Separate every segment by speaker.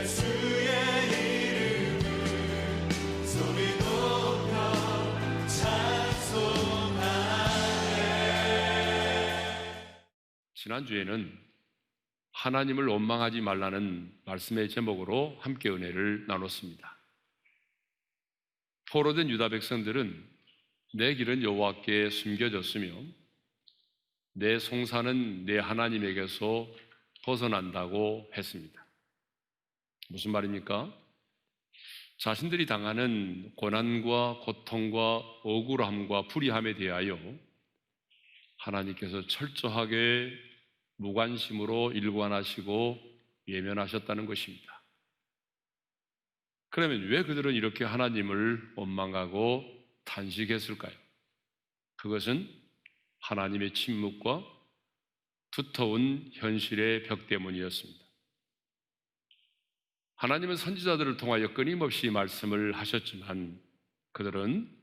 Speaker 1: 예수의 이름을 소리 높여 찬송하네.
Speaker 2: 지난주에는 하나님을 원망하지 말라는 말씀의 제목으로 함께 은혜를 나눴습니다. 포로된 유다 백성들은 내 길은 여호와께 숨겨졌으며 내 송사는 내 하나님에게서 벗어난다고 했습니다. 무슨 말입니까? 자신들이 당하는 고난과 고통과 억울함과 불의함에 대하여 하나님께서 철저하게 무관심으로 일관하시고 예면하셨다는 것입니다. 그러면 왜 그들은 이렇게 하나님을 원망하고 탄식했을까요? 그것은 하나님의 침묵과 두터운 현실의 벽 때문이었습니다. 하나님은 선지자들을 통하여 끊임없이 말씀을 하셨지만 그들은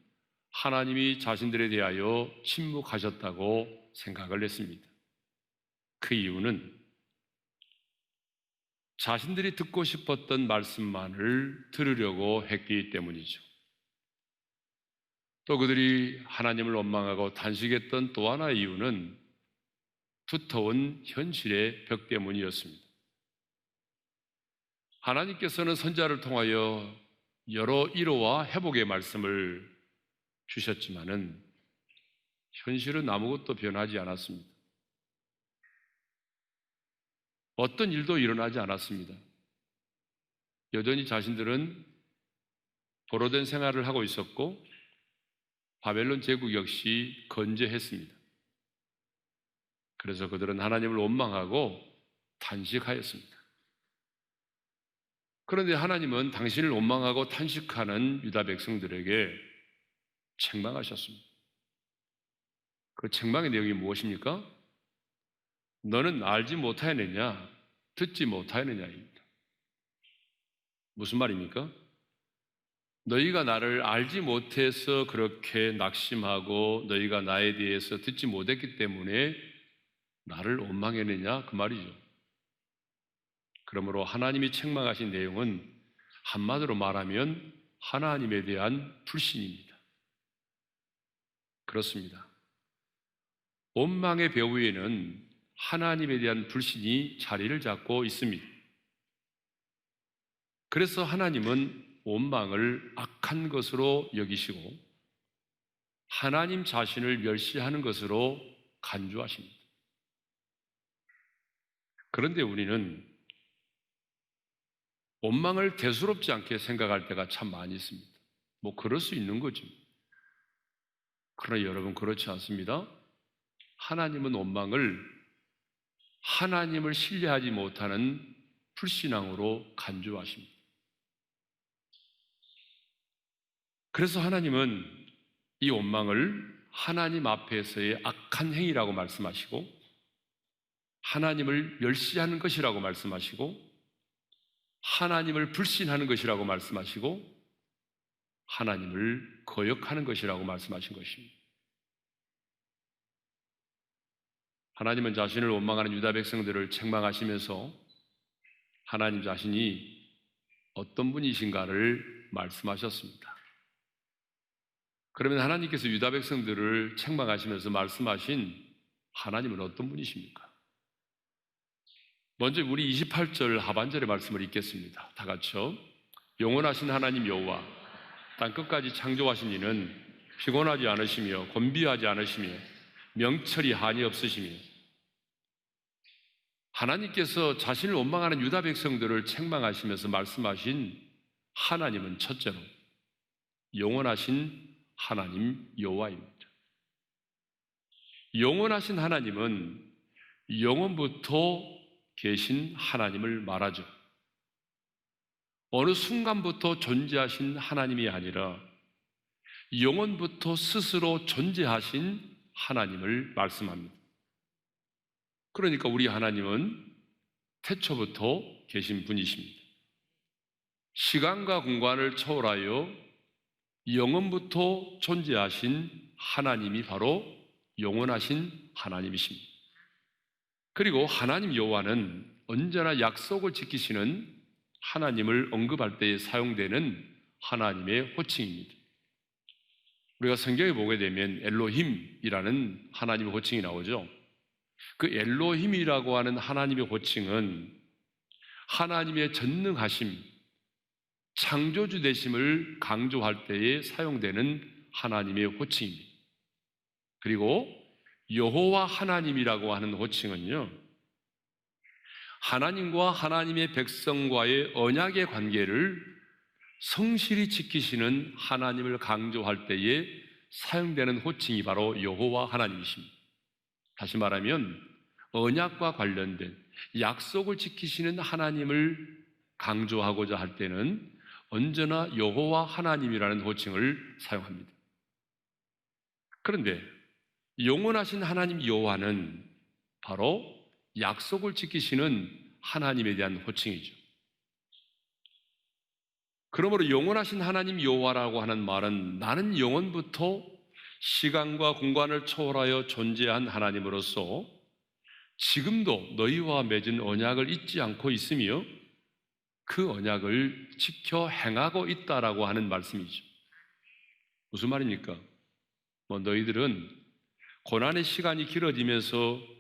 Speaker 2: 하나님이 자신들에 대하여 침묵하셨다고 생각을 했습니다. 그 이유는 자신들이 듣고 싶었던 말씀만을 들으려고 했기 때문이죠. 또 그들이 하나님을 원망하고 탄식했던 또 하나의 이유는 두터운 현실의 벽 때문이었습니다. 하나님께서는 선지자를 통하여 여러 위로와 회복의 말씀을 주셨지만은 현실은 아무것도 변하지 않았습니다. 어떤 일도 일어나지 않았습니다. 여전히 자신들은 포로된 생활을 하고 있었고 바벨론 제국 역시 건재했습니다. 그래서 그들은 하나님을 원망하고 탄식하였습니다. 그런데 하나님은 당신을 원망하고 탄식하는 유다 백성들에게 책망하셨습니다. 그 책망의 내용이 무엇입니까? 너는 알지 못하였느냐, 듣지 못하였느냐입니다. 무슨 말입니까? 너희가 나를 알지 못해서 그렇게 낙심하고 너희가 나에 대해서 듣지 못했기 때문에 나를 원망했느냐 그 말이죠. 그러므로 하나님이 책망하신 내용은 한마디로 말하면 하나님에 대한 불신입니다. 그렇습니다. 원망의 배후에는 하나님에 대한 불신이 자리를 잡고 있습니다. 그래서 하나님은 원망을 악한 것으로 여기시고 하나님 자신을 멸시하는 것으로 간주하십니다. 그런데 우리는 원망을 대수롭지 않게 생각할 때가 참 많이 있습니다. 뭐 그럴 수 있는 거죠. 그러나 여러분 그렇지 않습니다. 하나님은 원망을 하나님을 신뢰하지 못하는 불신앙으로 간주하십니다. 그래서 하나님은 이 원망을 하나님 앞에서의 악한 행위라고 말씀하시고 하나님을 멸시하는 것이라고 말씀하시고 하나님을 불신하는 것이라고 말씀하시고 하나님을 거역하는 것이라고 말씀하신 것입니다. 하나님은 자신을 원망하는 유다 백성들을 책망하시면서 하나님 자신이 어떤 분이신가를 말씀하셨습니다. 그러면 하나님께서 유다 백성들을 책망하시면서 말씀하신 하나님은 어떤 분이십니까? 먼저 우리 28절 하반절의 말씀을 읽겠습니다. 다 같이요. 영원하신 하나님 여호와 땅끝까지 창조하신 이는 피곤하지 않으시며 곤비하지 않으시며 명철이 한이 없으시며 하나님께서 자신을 원망하는 유다 백성들을 책망하시면서 말씀하신 하나님은 첫째로 영원하신 하나님 여호와입니다. 영원하신 하나님은 영원부터 계신 하나님을 말하죠. 어느 순간부터 존재하신 하나님이 아니라 영원부터 스스로 존재하신 하나님을 말씀합니다. 그러니까 우리 하나님은 태초부터 계신 분이십니다. 시간과 공간을 초월하여 영원부터 존재하신 하나님이 바로 영원하신 하나님이십니다. 그리고 하나님 여호와는 언제나 약속을 지키시는 하나님을 언급할 때에 사용되는 하나님의 호칭입니다. 우리가 성경에 보게 되면 엘로힘이라는 하나님의 호칭이 나오죠. 그 엘로힘이라고 하는 하나님의 호칭은 하나님의 전능하심, 창조주 되심을 강조할 때에 사용되는 하나님의 호칭입니다. 그리고 여호와 하나님이라고 하는 호칭은요, 하나님과 하나님의 백성과의 언약의 관계를 성실히 지키시는 하나님을 강조할 때에 사용되는 호칭이 바로 여호와 하나님이십니다. 다시 말하면 언약과 관련된 약속을 지키시는 하나님을 강조하고자 할 때는 언제나 여호와 하나님이라는 호칭을 사용합니다. 그런데 영원하신 하나님 여호와는 바로 약속을 지키시는 하나님에 대한 호칭이죠. 그러므로 영원하신 하나님 여호와라고 하는 말은 나는 영원부터 시간과 공간을 초월하여 존재한 하나님으로서 지금도 너희와 맺은 언약을 잊지 않고 있으며 그 언약을 지켜 행하고 있다라고 하는 말씀이죠. 무슨 말입니까? 너희들은 고난의 시간이 길어지면서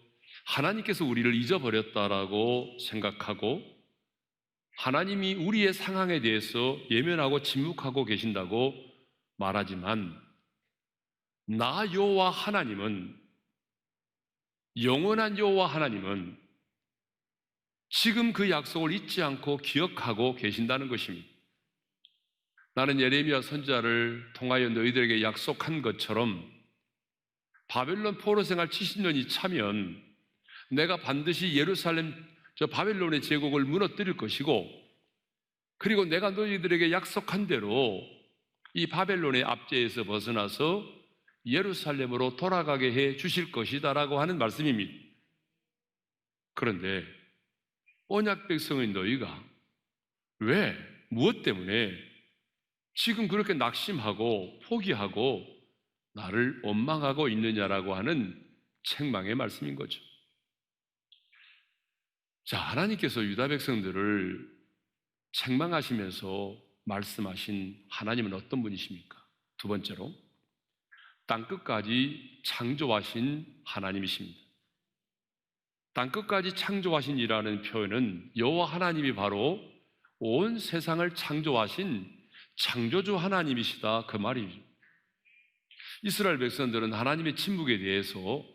Speaker 2: 하나님께서 우리를 잊어버렸다라고 생각하고 하나님이 우리의 상황에 대해서 예면하고 침묵하고 계신다고 말하지만 나 여호와 하나님은, 영원한 여호와 하나님은 지금 그 약속을 잊지 않고 기억하고 계신다는 것입니다. 나는 예레미야 선지자를 통하여 너희들에게 약속한 것처럼 바벨론 포로 생활 70년이 차면 내가 반드시 예루살렘 바벨론의 제국을 무너뜨릴 것이고, 그리고 내가 너희들에게 약속한 대로 이 바벨론의 압제에서 벗어나서 예루살렘으로 돌아가게 해 주실 것이다라고 하는 말씀입니다. 그런데 언약 백성인 너희가 왜, 무엇 때문에 지금 그렇게 낙심하고 포기하고 나를 원망하고 있느냐라고 하는 책망의 말씀인 거죠. 자, 하나님께서 유다 백성들을 책망하시면서 말씀하신 하나님은 어떤 분이십니까? 두 번째로, 땅끝까지 창조하신 하나님이십니다. 땅끝까지 창조하신 이라는 표현은 여호와 하나님이 바로 온 세상을 창조하신 창조주 하나님이시다, 그 말이죠. 이스라엘 백성들은 하나님의 침묵에 대해서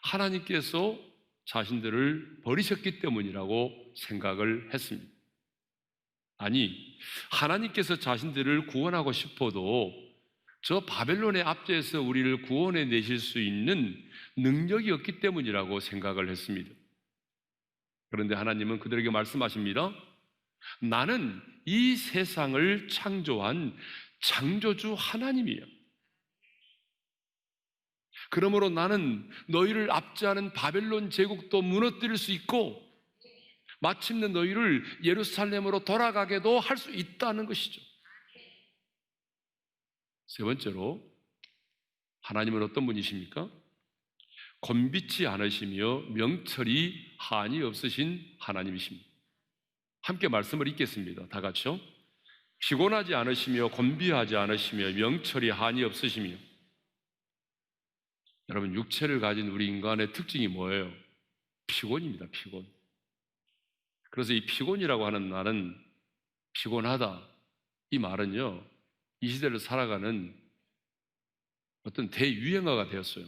Speaker 2: 하나님께서 자신들을 버리셨기 때문이라고 생각을 했습니다. 아니, 하나님께서 자신들을 구원하고 싶어도 저 바벨론의 압제에서 우리를 구원해 내실 수 있는 능력이 없기 때문이라고 생각을 했습니다. 그런데 하나님은 그들에게 말씀하십니다. 나는 이 세상을 창조한 창조주 하나님이에요. 그러므로 나는 너희를 압제하는 바벨론 제국도 무너뜨릴 수 있고 마침내 너희를 예루살렘으로 돌아가게도 할 수 있다는 것이죠. 세 번째로, 하나님은 어떤 분이십니까? 곤비치 않으시며 명철이 한이 없으신 하나님이십니다. 함께 말씀을 읽겠습니다. 다 같이요. 피곤하지 않으시며 곤비하지 않으시며 명철이 한이 없으시며. 여러분, 육체를 가진 우리 인간의 특징이 뭐예요? 피곤입니다. 피곤. 그래서 이 피곤이라고 하는 말은, 피곤하다, 이 말은요, 이 시대를 살아가는 어떤 대유행어가 되었어요.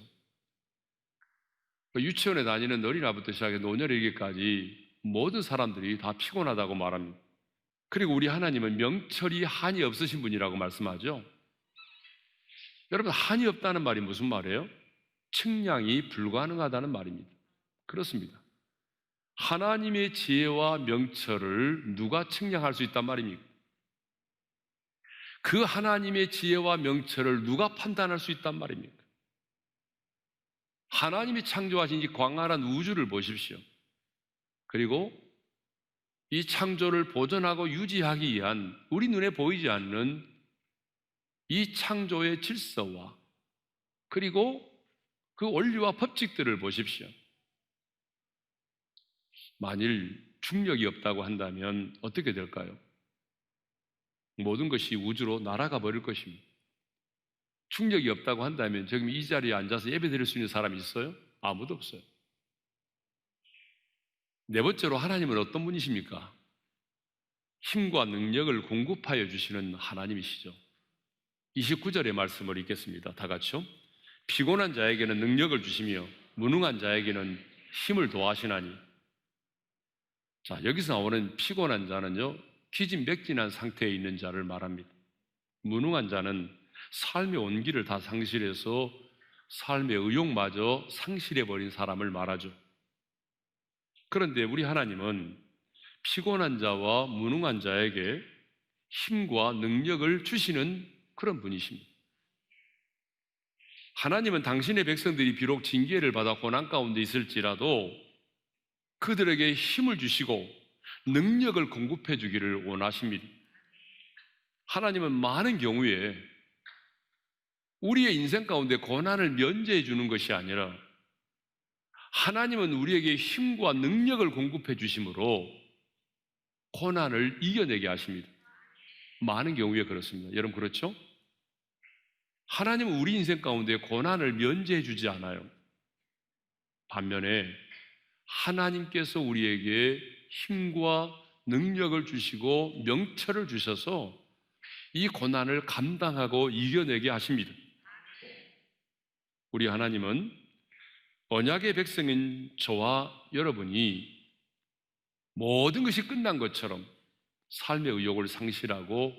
Speaker 2: 유치원에 다니는 어린아이부터 시작해 노년에 이르기까지 모든 사람들이 다 피곤하다고 말합니다. 그리고 우리 하나님은 명철이 한이 없으신 분이라고 말씀하죠. 여러분, 한이 없다는 말이 무슨 말이에요? 측량이 불가능하다는 말입니다. 그렇습니다. 하나님의 지혜와 명철을 누가 측량할 수 있단 말입니까? 그 하나님의 지혜와 명철을 누가 판단할 수 있단 말입니까? 하나님이 창조하신 이 광활한 우주를 보십시오. 그리고 이 창조를 보존하고 유지하기 위한 우리 눈에 보이지 않는 이 창조의 질서와 그리고 그 원리와 법칙들을 보십시오. 만일 중력이 없다고 한다면 어떻게 될까요? 모든 것이 우주로 날아가 버릴 것입니다. 중력이 없다고 한다면 지금 이 자리에 앉아서 예배 드릴 수 있는 사람이 있어요? 아무도 없어요. 네 번째로 하나님은 어떤 분이십니까? 힘과 능력을 공급하여 주시는 하나님이시죠. 29절의 말씀을 읽겠습니다. 다 같이요. 피곤한 자에게는 능력을 주시며 무능한 자에게는 힘을 더하시나니. 자, 여기서 나오는 피곤한 자는요, 기진맥진한 상태에 있는 자를 말합니다. 무능한 자는 삶의 온기를 다 상실해서 삶의 의욕마저 상실해버린 사람을 말하죠. 그런데 우리 하나님은 피곤한 자와 무능한 자에게 힘과 능력을 주시는 그런 분이십니다. 하나님은 당신의 백성들이 비록 징계를 받아 고난 가운데 있을지라도 그들에게 힘을 주시고 능력을 공급해 주기를 원하십니다. 하나님은 많은 경우에 우리의 인생 가운데 고난을 면제해 주는 것이 아니라 하나님은 우리에게 힘과 능력을 공급해 주심으로 고난을 이겨내게 하십니다. 많은 경우에 그렇습니다. 여러분 그렇죠? 하나님은 우리 인생 가운데 고난을 면제해 주지 않아요. 반면에 하나님께서 우리에게 힘과 능력을 주시고 명철을 주셔서 이 고난을 감당하고 이겨내게 하십니다. 우리 하나님은 언약의 백성인 저와 여러분이 모든 것이 끝난 것처럼 삶의 의욕을 상실하고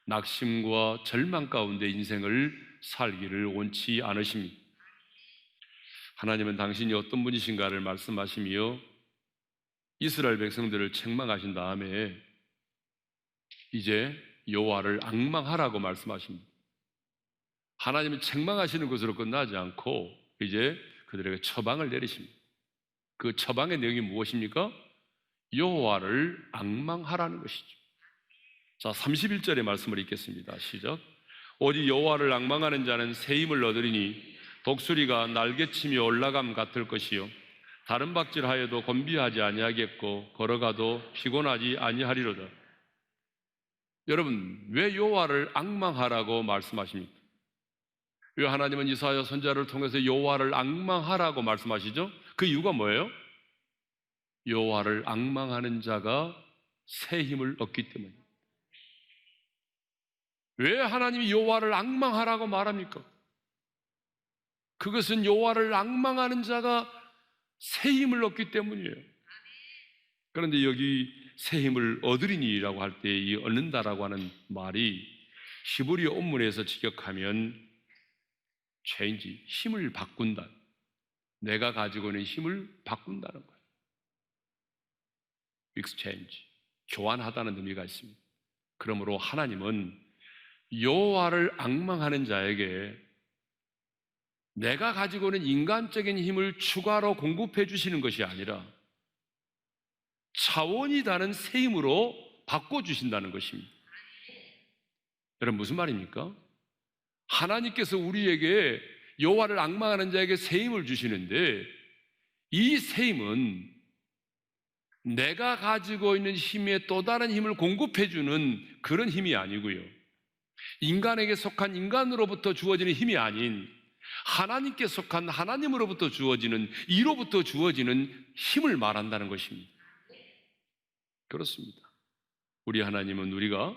Speaker 2: 낙심과 절망 가운데 인생을 살기를 원치 않으십니다. 하나님은 당신이 어떤 분이신가를 말씀하시며 이스라엘 백성들을 책망하신 다음에 이제 여호와를 앙망하라고 말씀하십니다. 하나님은 책망하시는 것으로 끝나지 않고 이제 그들에게 처방을 내리십니다. 그 처방의 내용이 무엇입니까? 여호와를 앙망하라는 것이죠. 자, 31절의 말씀을 읽겠습니다. 시작. 오직 여호와를 앙망하는 자는 새 힘을 얻으리니 독수리가 날개치며 올라감 같을 것이요 다른 박질하여도 곤비하지 아니하겠고 걸어가도 피곤하지 아니하리로다. 여러분, 왜 여호와를 앙망하라고 말씀하십니까? 왜 하나님은 이사야 선지자를 통해서 여호와를 앙망하라고 말씀하시죠? 그 이유가 뭐예요? 여호와를 앙망하는 자가 새 힘을 얻기 때문입니다. 왜 하나님이 여호와를 앙망하라고 말합니까? 그것은 여호와를 앙망하는 자가 새 힘을 얻기 때문이에요. 그런데 여기 새 힘을 얻으리니라고 할 때 이 얻는다라고 하는 말이 히브리어 원문에서 직역하면 change, 힘을 바꾼다. 내가 가지고 있는 힘을 바꾼다는 거예요. exchange, 교환하다는 의미가 있습니다. 그러므로 하나님은 여호와를 앙망하는 자에게 내가 가지고 있는 인간적인 힘을 추가로 공급해 주시는 것이 아니라 차원이 다른 새 힘으로 바꿔주신다는 것입니다. 여러분 무슨 말입니까? 하나님께서 우리에게 여호와를 앙망하는 자에게 새 힘을 주시는데 이 새 힘은 내가 가지고 있는 힘에 또 다른 힘을 공급해 주는 그런 힘이 아니고요, 인간에게 속한 인간으로부터 주어지는 힘이 아닌 하나님께 속한 하나님으로부터 주어지는, 이로부터 주어지는 힘을 말한다는 것입니다. 그렇습니다. 우리 하나님은 우리가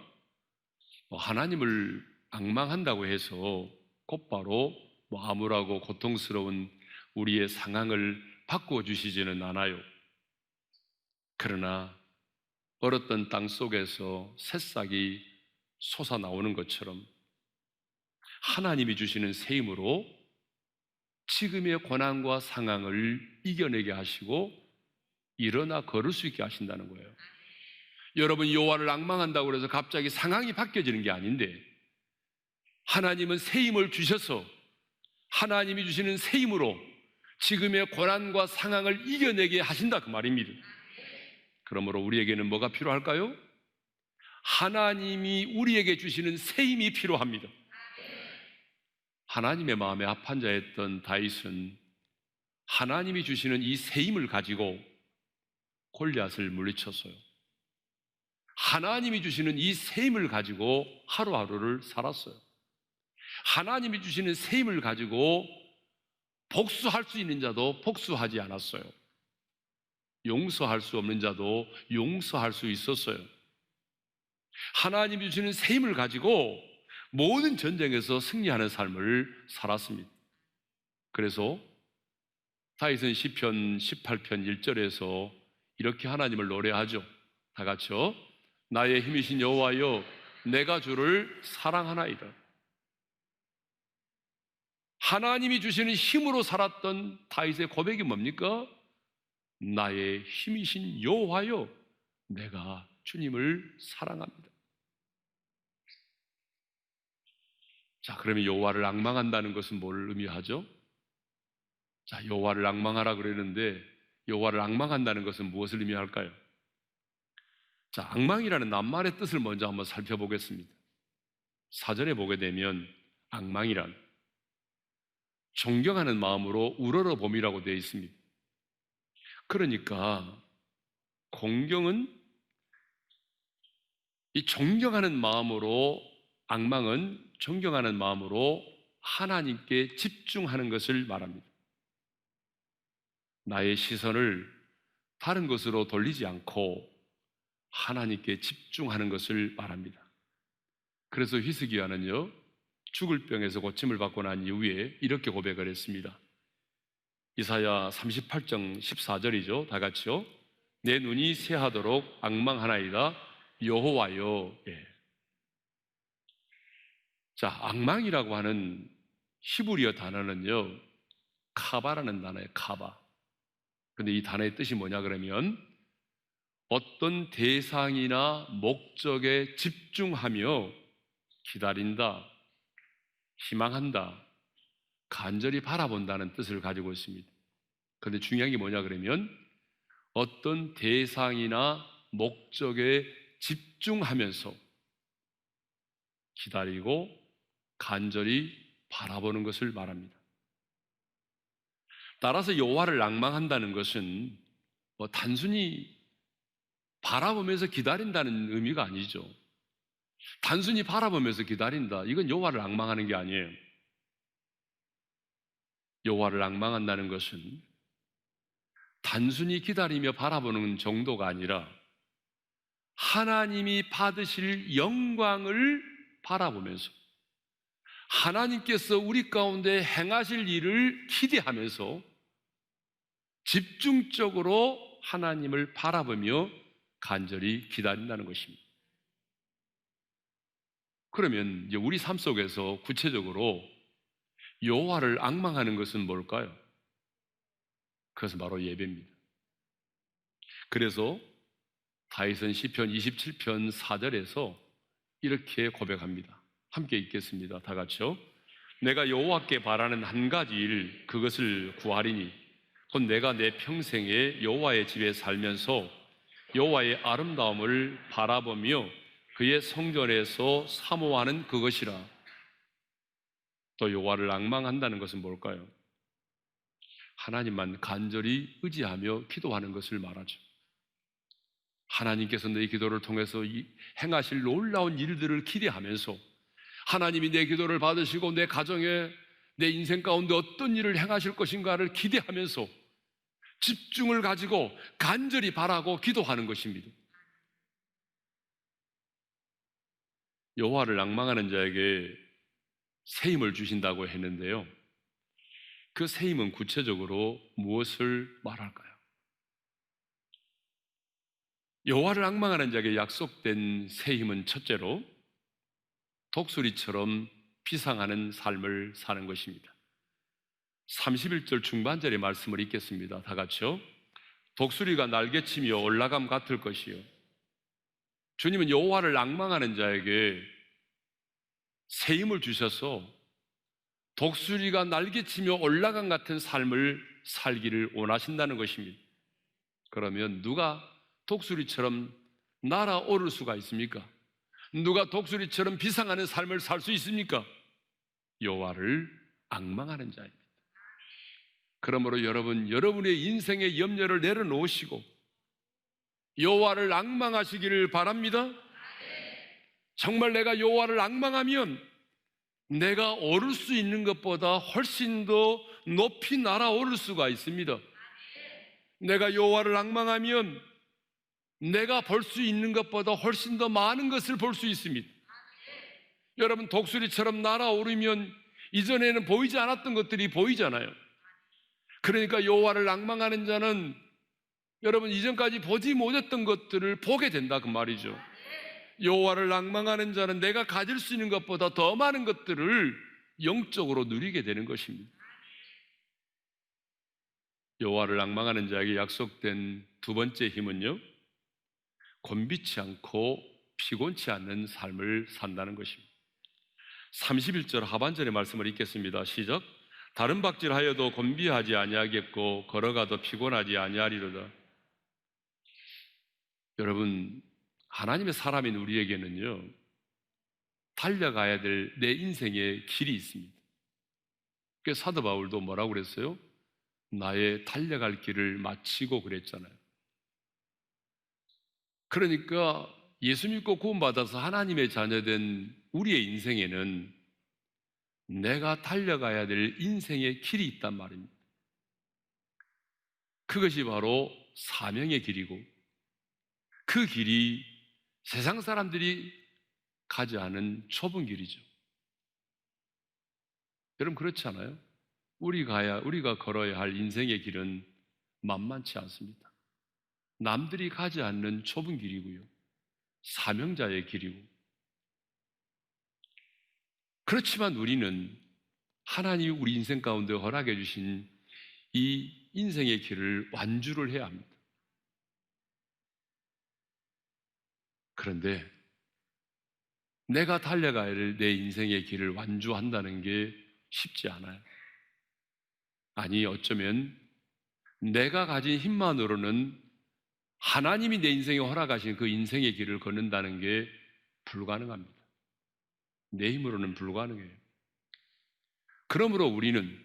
Speaker 2: 하나님을 앙망한다고 해서 곧바로 암울하고 고통스러운 우리의 상황을 바꿔주시지는 않아요. 그러나 얼었던 땅 속에서 새싹이 솟아나오는 것처럼 하나님이 주시는 새 힘으로 지금의 고난과 상황을 이겨내게 하시고 일어나 걸을 수 있게 하신다는 거예요. 여러분, 여호와를 앙망한다고 해서 갑자기 상황이 바뀌어지는 게 아닌데 하나님은 새 힘을 주셔서 하나님이 주시는 새 힘으로 지금의 고난과 상황을 이겨내게 하신다 그 말입니다. 그러므로 우리에게는 뭐가 필요할까요? 하나님이 우리에게 주시는 새 힘이 필요합니다. 하나님의 마음에 합한 자였던 다윗은 하나님이 주시는 이 새 힘을 가지고 골리앗을 물리쳤어요. 하나님이 주시는 이 새 힘을 가지고 하루하루를 살았어요. 하나님이 주시는 새 힘을 가지고 복수할 수 있는 자도 복수하지 않았어요. 용서할 수 없는 자도 용서할 수 있었어요. 하나님이 주시는 새 힘을 가지고 모든 전쟁에서 승리하는 삶을 살았습니다. 그래서 다윗은 시편 18편 1절에서 이렇게 하나님을 노래하죠. 다 같이요. 나의 힘이신 여호와여, 내가 주를 사랑하나이다. 하나님이 주시는 힘으로 살았던 다윗의 고백이 뭡니까? 나의 힘이신 여호와여, 내가 주님을 사랑합니다. 자, 그러면 여호와를 앙망한다는 것은 뭘 의미하죠? 자, 여호와를 앙망하라 그러는데 여호와를 앙망한다는 것은 무엇을 의미할까요? 자, 앙망이라는 낱말의 뜻을 먼저 한번 살펴보겠습니다. 사전에 보게 되면 앙망이란 존경하는 마음으로 우러러봄이라고 되어 있습니다. 그러니까 공경은 이 존경하는 마음으로, 앙망은 존경하는 마음으로 하나님께 집중하는 것을 말합니다. 나의 시선을 다른 것으로 돌리지 않고 하나님께 집중하는 것을 말합니다. 그래서 히스기야는요, 죽을 병에서 고침을 받고 난 이후에 이렇게 고백을 했습니다. 이사야 38장 14절이죠. 다 같이요. 내 눈이 새하도록 앙망하나이다 여호와여. 예. 자, 앙망이라고 하는 히브리어 단어는요, 카바라는 단어예요. 카바. 근데 이 단어의 뜻이 뭐냐 그러면 어떤 대상이나 목적에 집중하며 기다린다, 희망한다, 간절히 바라본다는 뜻을 가지고 있습니다. 그런데 중요한 게 뭐냐 그러면 어떤 대상이나 목적에 집중하면서 기다리고 간절히 바라보는 것을 말합니다. 따라서 여호와를 앙망한다는 것은 단순히 바라보면서 기다린다는 의미가 아니죠. 단순히 바라보면서 기다린다, 이건 여호와를 앙망하는 게 아니에요. 여호와를 앙망한다는 것은 단순히 기다리며 바라보는 정도가 아니라 하나님이 받으실 영광을 바라보면서 하나님께서 우리 가운데 행하실 일을 기대하면서 집중적으로 하나님을 바라보며 간절히 기다린다는 것입니다. 그러면 이제 우리 삶 속에서 구체적으로 여호와를 앙망하는 것은 뭘까요? 그것은 바로 예배입니다. 그래서 다윗은 시편 27편 4절에서 이렇게 고백합니다. 함께 읽겠습니다. 다 같이요. 내가 여호와께 바라는 한 가지 일, 그것을 구하리니 곧 내가 내 평생에 여호와의 집에 살면서 여호와의 아름다움을 바라보며 그의 성전에서 사모하는 그것이라. 또 여호와를 앙망한다는 것은 뭘까요? 하나님만 간절히 의지하며 기도하는 것을 말하죠. 하나님께서 내 기도를 통해서 행하실 놀라운 일들을 기대하면서 하나님이 내 기도를 받으시고 내 가정에, 내 인생 가운데 어떤 일을 행하실 것인가를 기대하면서 집중을 가지고 간절히 바라고 기도하는 것입니다. 여호와를 앙망하는 자에게 새 힘을 주신다고 했는데요, 그 새 힘은 구체적으로 무엇을 말할까요? 여호와를 앙망하는 자에게 약속된 새 힘은 첫째로 독수리처럼 비상하는 삶을 사는 것입니다. 31절 중반절의 말씀을 읽겠습니다. 다 같이요. 독수리가 날개치며 올라감 같을 것이요. 주님은 여호와를 앙망하는 자에게 새 힘을 주셔서 독수리가 날개치며 올라감 같은 삶을 살기를 원하신다는 것입니다. 그러면 누가 독수리처럼 날아오를 수가 있습니까? 누가 독수리처럼 비상하는 삶을 살 수 있습니까? 여호와를 앙망하는 자입니다. 그러므로 여러분, 여러분의 인생의 염려를 내려놓으시고 여호와를 앙망하시기를 바랍니다. 정말 내가 여호와를 앙망하면 내가 오를 수 있는 것보다 훨씬 더 높이 날아오를 수가 있습니다. 내가 여호와를 앙망하면 내가 볼 수 있는 것보다 훨씬 더 많은 것을 볼 수 있습니다. 여러분, 독수리처럼 날아오르면 이전에는 보이지 않았던 것들이 보이잖아요. 그러니까 여호와를 앙망하는 자는 여러분 이전까지 보지 못했던 것들을 보게 된다 그 말이죠. 여호와를 앙망하는 자는 내가 가질 수 있는 것보다 더 많은 것들을 영적으로 누리게 되는 것입니다. 여호와를 앙망하는 자에게 약속된 두 번째 힘은요, 곤비치 않고 피곤치 않는 삶을 산다는 것입니다. 31절 하반절의 말씀을 읽겠습니다. 시작. 다른 박질하여도 곤비하지 아니하겠고 걸어가도 피곤하지 아니하리로다. 여러분, 하나님의 사람인 우리에게는요, 달려가야 될 내 인생의 길이 있습니다. 그래서 사도 바울도 뭐라고 그랬어요? 나의 달려갈 길을 마치고 그랬잖아요. 그러니까 예수 믿고 구원받아서 하나님의 자녀된 우리의 인생에는 내가 달려가야 될 인생의 길이 있단 말입니다. 그것이 바로 사명의 길이고, 그 길이 세상 사람들이 가지 않은 좁은 길이죠. 여러분, 그렇지 않아요? 우리가 걸어야 할 인생의 길은 만만치 않습니다. 남들이 가지 않는 좁은 길이고요, 사명자의 길이고. 그렇지만 우리는 하나님이 우리 인생 가운데 허락해 주신 이 인생의 길을 완주를 해야 합니다. 그런데 내가 달려가야 할 내 인생의 길을 완주한다는 게 쉽지 않아요. 아니, 어쩌면 내가 가진 힘만으로는 하나님이 내 인생에 허락하신 그 인생의 길을 걷는다는 게 불가능합니다. 내 힘으로는 불가능해요. 그러므로 우리는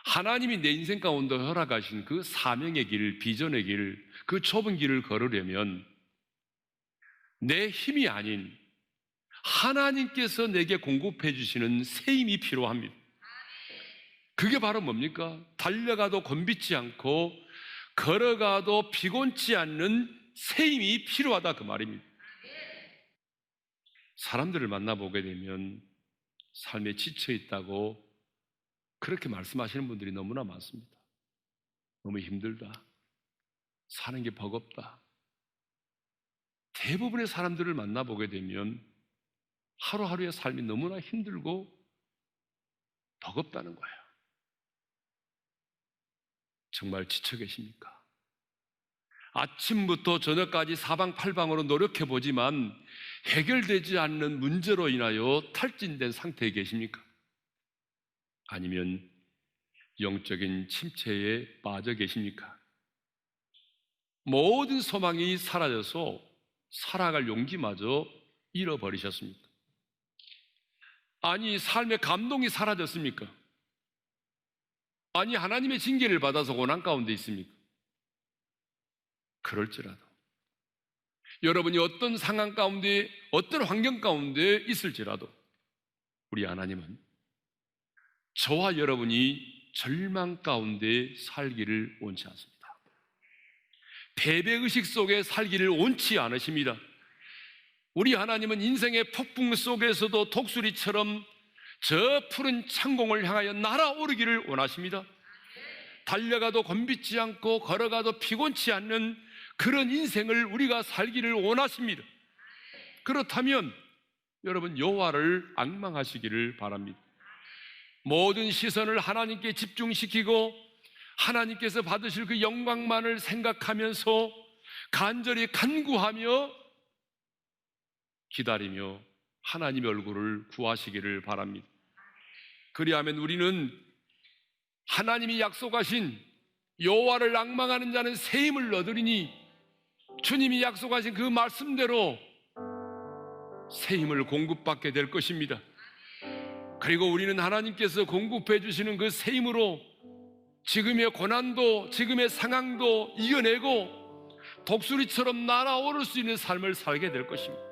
Speaker 2: 하나님이 내 인생 가운데 허락하신 그 사명의 길, 비전의 길, 그 좁은 길을 걸으려면 내 힘이 아닌 하나님께서 내게 공급해 주시는 새 힘이 필요합니다. 그게 바로 뭡니까? 달려가도 곤비지 않고 걸어가도 피곤치 않는 새 힘이 필요하다 그 말입니다. 사람들을 만나보게 되면 삶에 지쳐 있다고 그렇게 말씀하시는 분들이 너무나 많습니다. 너무 힘들다, 사는 게 버겁다. 대부분의 사람들을 만나보게 되면 하루하루의 삶이 너무나 힘들고 버겁다는 거예요. 정말 지쳐 계십니까? 아침부터 저녁까지 사방팔방으로 노력해보지만 해결되지 않는 문제로 인하여 탈진된 상태에 계십니까? 아니면 영적인 침체에 빠져 계십니까? 모든 소망이 사라져서 살아갈 용기마저 잃어버리셨습니까? 아니, 삶의 감동이 사라졌습니까? 아니, 하나님의 징계를 받아서 고난 가운데 있습니까? 그럴지라도 여러분이 어떤 상황 가운데, 어떤 환경 가운데 있을지라도 우리 하나님은 저와 여러분이 절망 가운데 살기를 원치 않습니다. 패배의식 속에 살기를 원치 않으십니다. 우리 하나님은 인생의 폭풍 속에서도 독수리처럼 저 푸른 창공을 향하여 날아오르기를 원하십니다. 달려가도 곤비지 않고 걸어가도 피곤치 않는 그런 인생을 우리가 살기를 원하십니다. 그렇다면 여러분, 여호와를 앙망하시기를 바랍니다. 모든 시선을 하나님께 집중시키고 하나님께서 받으실 그 영광만을 생각하면서 간절히 간구하며 기다리며 하나님의 얼굴을 구하시기를 바랍니다. 그리하면 우리는 하나님이 약속하신 여호와를 앙망하는 자는 새 힘을 얻으리니, 주님이 약속하신 그 말씀대로 새 힘을 공급받게 될 것입니다. 그리고 우리는 하나님께서 공급해 주시는 그 새 힘으로 지금의 고난도, 지금의 상황도 이겨내고 독수리처럼 날아오를 수 있는 삶을 살게 될 것입니다.